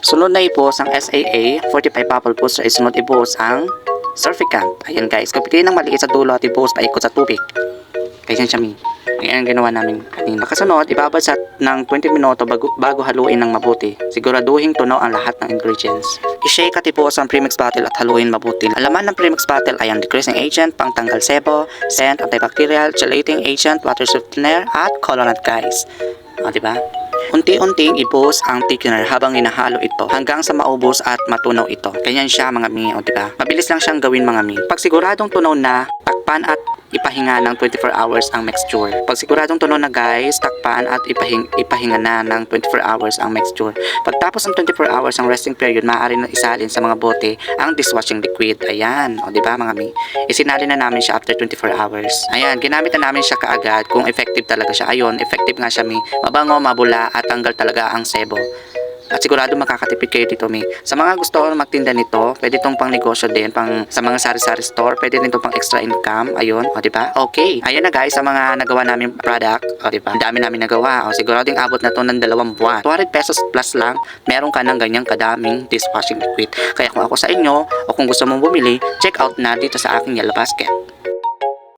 Sunod na ibuhos ang SAA, 45 bubble booster, ay sunod ibuhos ang surfactant. Ayan guys, kapitin ng maliit sa dulo at ibuhos paikot sa tubig. Kaya siya mi. Ayan ang ginawa namin kanina. Kasunod, ibabasat ng 20 minuto bago haluin ng mabuti. Siguraduhin tunaw ang lahat ng ingredients. I-shake at ibuhos ang premix bottle at haluin mabuti. Ang laman ng premix bottle ay ang decreasing agent, pangtanggal sebo, scent, antibacterial, chelating agent, water softener, at colorant guys. O, diba? Unti-unting ibuhos ang thickener habang hinahalo ito hanggang sa maubos at matunaw ito. Ganyan siya mga mi, o diba? Mabilis lang siyang gawin mga mi. Pag siguradong tunaw na, takpan at ipahinga ng 24 hours ang mixture. Pag siguradong tunaw na guys, takpan at ipahinga na ng 24 hours ang mixture. Pagtapos ng 24 hours ang resting period, maaari na isalin sa mga bote ang dishwashing liquid. Ayan, o diba mga mi? Isinalin na namin siya after 24 hours. Ayan, ginamit na namin siya kaagad kung effective talaga siya. Ayun, effective nga siya mi. Mabango, mabula at tanggal talaga ang sebo. At sigurado makakatipid kayo dito mi. Sa mga gusto magtinda nito, pwede itong pang negosyo din, pang sa mga sari-sari store, pwede din itong pang extra income. Ayun, o diba? Okay. Ayan na guys, sa mga nagawa namin product, o diba? Ang dami namin nagawa. O siguradong abot na to ng 2 buwan. 200 pesos plus lang, meron ka ng ganyang kadaming dishwashing liquid. Kaya kung ako sa inyo, o kung gusto mong bumili, check out na dito sa aking Yellow Basket.